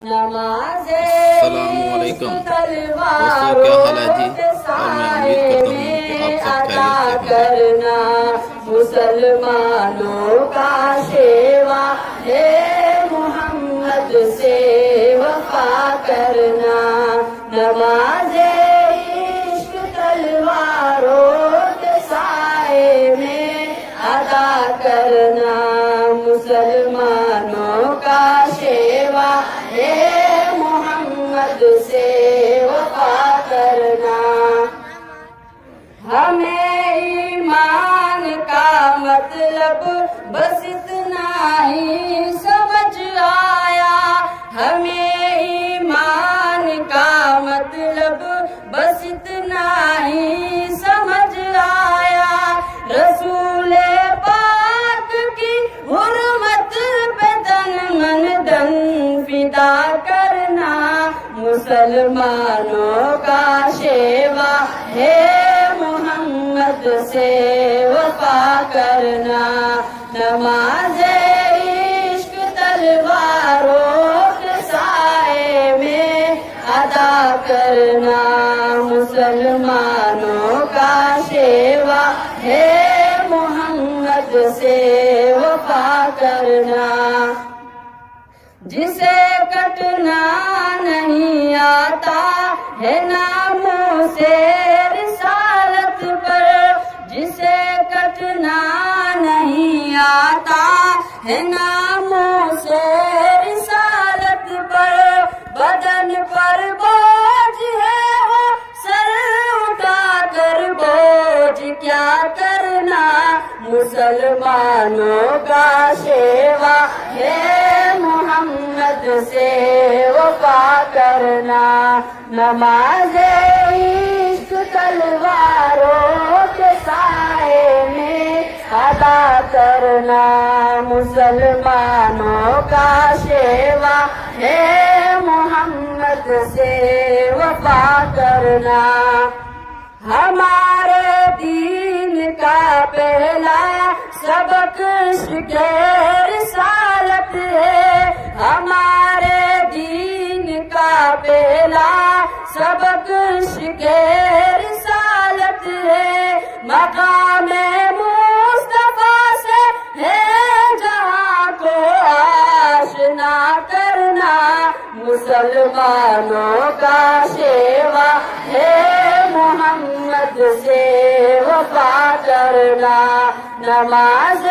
نماز السلام علیکم دوستو، کیا حال ہے جی؟ اور میں امید کرتا ہوں کہ آپ سب خیریت سے کرنا مسلمانوں کا سیوا ہے محمد سے وفا کرنا نماز عشق تلواروں کے سائے میں ادا کرنا مسلمانوں کا سیوا ہے محمد سے وفا کرنا ہمیں ایمان کا مطلب بس اتنا ہی سمجھ آیا ہمیں ایمان کا مطلب بس اتنا ہی سمجھ آیا رسول پاک کی حرمت پہ تن من دن فدا کرنا مسلمانوں کا سیوا ہے محمد سے وفا کرنا نماز عشق تلواروں کے سائے میں ادا کرنا مسلمانوں کا سیوا ہے محمد سے وفا کرنا جسے کٹنا نہیں آتا ہے ناموں سے رسالت پر جسے کٹنا نہیں آتا ہے ناموں سے رسالت پر بدن پر بوجھ ہے وہ سر اٹھا کر بوجھ کیا کرنا مسلمانوں کا سیوا ہے محمد سے وفا کرنا نماز عشق تلواروں کے سائے میں ادا کرنا مسلمانوں کا سیوا ہے محمد سے وفا کرنا ہمارے دین کا پہلا سبق عشق رسالت ہے ہمارے دین کا پہلا سبق عشق رسالت ہے مقام مصطفیٰ سے ہے جہاں کو آشنا کرنا مسلمانوں کا سیوا ہے محمد سے وفا کرنا نماز